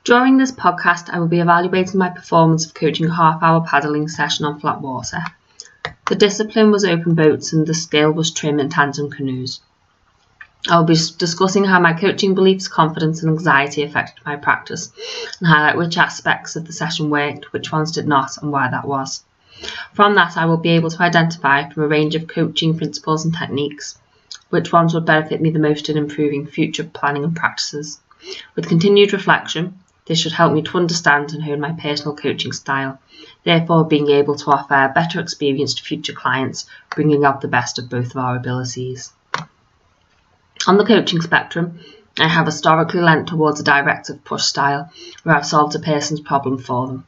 During this podcast, I will be evaluating my performance of coaching a half-hour paddling session on flat water. The discipline was open boats and the skill was trim and tandem canoes. I will be discussing how my coaching beliefs, confidence and anxiety affected my practice and highlight which aspects of the session worked, which ones did not and why that was. From that, I will be able to identify from a range of coaching principles and techniques which ones would benefit me the most in improving future planning and practices. With continued reflection, this should help me to understand and hone my personal coaching style, therefore being able to offer a better experience to future clients, bringing out the best of both of our abilities. On the coaching spectrum, I have historically lent towards a directive push style, where I've solved a person's problem for them.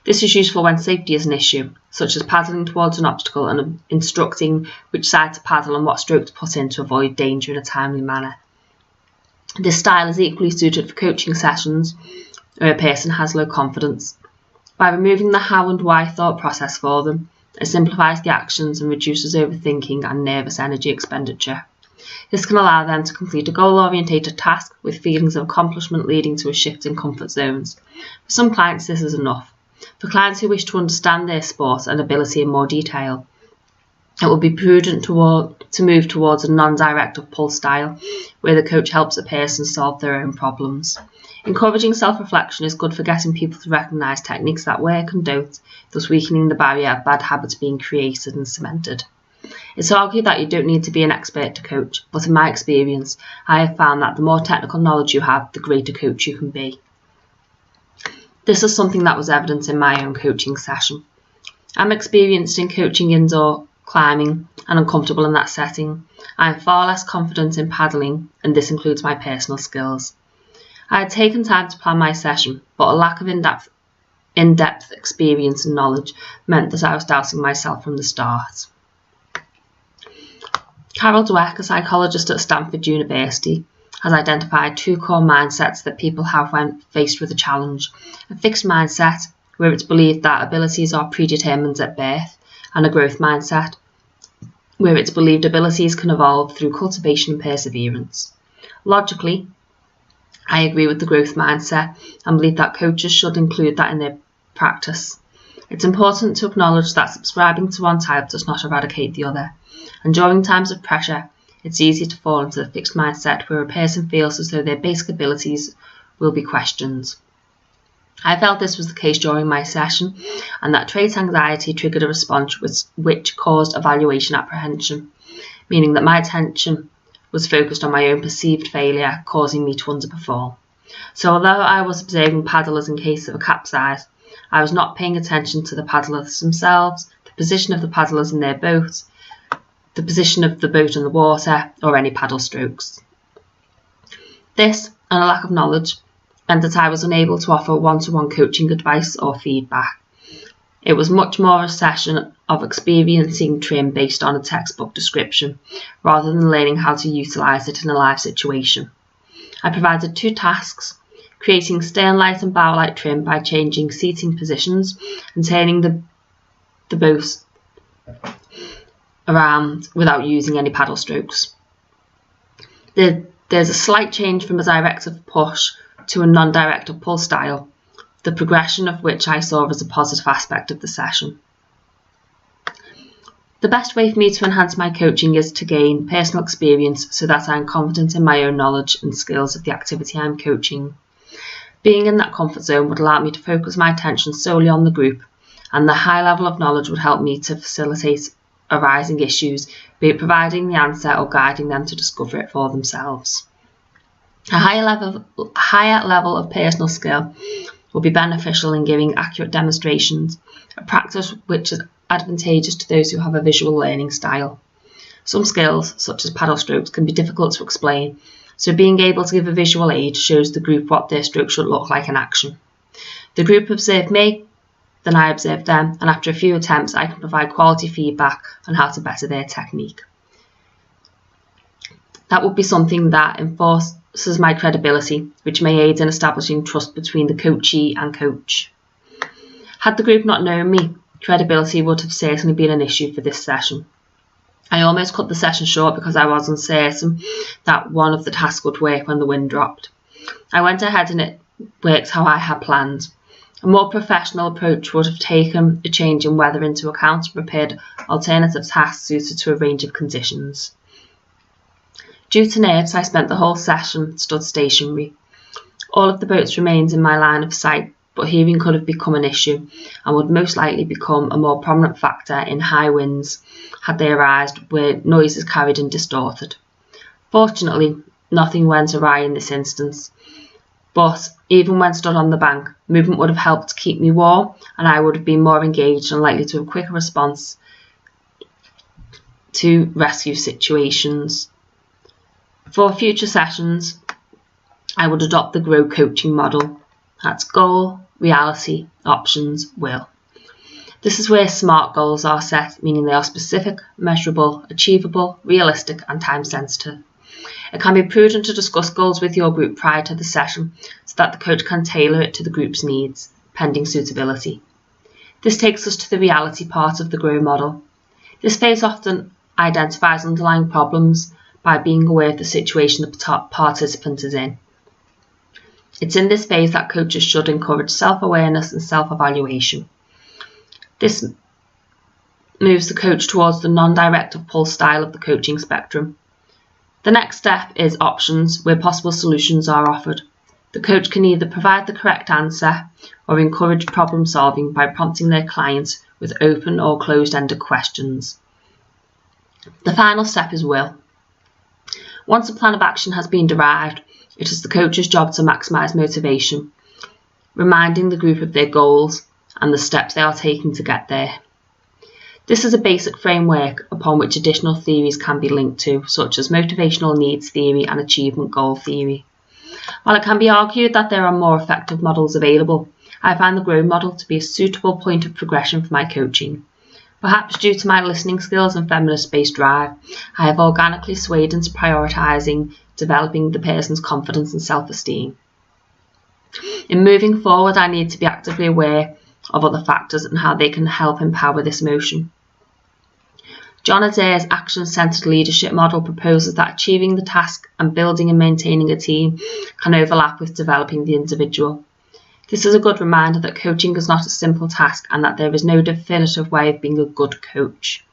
This is useful when safety is an issue, such as paddling towards an obstacle and instructing which side to paddle and what stroke to put in to avoid danger in a timely manner. This style is equally suited for coaching sessions where a person has low confidence. By removing the how and why thought process for them, it simplifies the actions and reduces overthinking and nervous energy expenditure. This can allow them to complete a goal-orientated task with feelings of accomplishment leading to a shift in comfort zones. For some clients, this is enough. For clients who wish to understand their sport and ability in more detail, it will be prudent to move towards a non-directive pull style, where the coach helps a person solve their own problems. Encouraging self-reflection is good for getting people to recognise techniques that work and don't, thus weakening the barrier of bad habits being created and cemented. It's argued that you don't need to be an expert to coach, but in my experience, I have found that the more technical knowledge you have, the greater coach you can be. This is something that was evident in my own coaching session. I'm experienced in coaching indoor climbing and uncomfortable in that setting. I am far less confident in paddling, and this includes my personal skills. I had taken time to plan my session, but a lack of in-depth experience and knowledge meant that I was doubting myself from the start. Carol Dweck, a psychologist at Stanford University, has identified two core mindsets that people have when faced with a challenge: a fixed mindset, where it's believed that abilities are predetermined at birth, and a growth mindset, where it's believed abilities can evolve through cultivation and perseverance. Logically, I agree with the growth mindset and believe that coaches should include that in their practice. It's important to acknowledge that subscribing to one type does not eradicate the other, and during times of pressure, it's easy to fall into the fixed mindset where a person feels as though their basic abilities will be questioned. I felt this was the case during my session, and that trait anxiety triggered a response which caused evaluation apprehension, meaning that my attention was focused on my own perceived failure, causing me to underperform. So although I was observing paddlers in case of a capsize, I was not paying attention to the paddlers themselves, the position of the paddlers in their boat, the position of the boat in the water, or any paddle strokes. This, and a lack of knowledge, meant that I was unable to offer one-to-one coaching advice or feedback. It was much more a session of experiencing trim based on a textbook description, rather than learning how to utilise it in a live situation. I provided two tasks: creating stern light and bow light trim by changing seating positions and turning the boat around without using any paddle strokes. There's a slight change from a directive push to a non-directive pull style, the progression of which I saw as a positive aspect of the session. The best way for me to enhance my coaching is to gain personal experience so that I am confident in my own knowledge and skills of the activity I am coaching. Being in that comfort zone would allow me to focus my attention solely on the group, and the high level of knowledge would help me to facilitate arising issues, be it providing the answer or guiding them to discover it for themselves. A higher level of personal skill will be beneficial in giving accurate demonstrations, a practice which is advantageous to those who have a visual learning style. Some skills, such as paddle strokes, can be difficult to explain, so being able to give a visual aid shows the group what their stroke should look like in action. The group observed me, then I observed them, and after a few attempts I can provide quality feedback on how to better their technique. That would be something that enforces my credibility, which may aid in establishing trust between the coachee and coach. Had the group not known me, credibility would have certainly been an issue for this session. I almost cut the session short because I was uncertain that one of the tasks would work when the wind dropped. I went ahead worked how I had planned. A more professional approach would have taken a change in weather into account and prepared alternative tasks suited to a range of conditions. Due to nerves, I spent the whole session stood stationary. All of the boats remained in my line of sight, but hearing could have become an issue and would most likely become a more prominent factor in high winds had they arisen where noise is carried and distorted. Fortunately, nothing went awry in this instance, but even when stood on the bank, movement would have helped to keep me warm and I would have been more engaged and likely to have a quicker response to rescue situations. For future sessions, I would adopt the GROW coaching model. That's goal, reality, options, will. This is where SMART goals are set, meaning they are specific, measurable, achievable, realistic and time sensitive. It can be prudent to discuss goals with your group prior to the session so that the coach can tailor it to the group's needs, pending suitability. This takes us to the reality part of the GROW model. This phase often identifies underlying problems by being aware of the situation the participant is in. It's in this phase that coaches should encourage self-awareness and self-evaluation. This moves the coach towards the non-directive pull style of the coaching spectrum. The next step is options, where possible solutions are offered. The coach can either provide the correct answer or encourage problem solving by prompting their clients with open or closed-ended questions. The final step is will. Once a plan of action has been derived, it is the coach's job to maximise motivation, reminding the group of their goals and the steps they are taking to get there. This is a basic framework upon which additional theories can be linked to, such as motivational needs theory and achievement goal theory. While it can be argued that there are more effective models available, I find the GROW model to be a suitable point of progression for my coaching. Perhaps due to my listening skills and feminist-based drive, I have organically swayed into prioritising developing the person's confidence and self-esteem. In moving forward, I need to be actively aware of other factors and how they can help empower this motion. John Adair's action-centred leadership model proposes that achieving the task and building and maintaining a team can overlap with developing the individual. This is a good reminder that coaching is not a simple task and that there is no definitive way of being a good coach.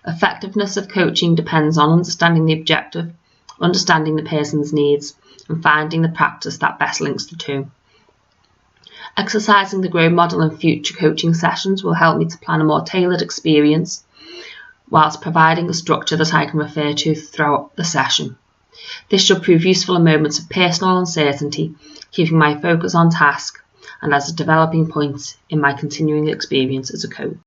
Effectiveness of coaching depends on understanding the objective, understanding the person's needs, and finding the practice that best links the two. Exercising the GROW model in future coaching sessions will help me to plan a more tailored experience, whilst providing a structure that I can refer to throughout the session. This should prove useful in moments of personal uncertainty, keeping my focus on task and as a developing point in my continuing experience as a coach.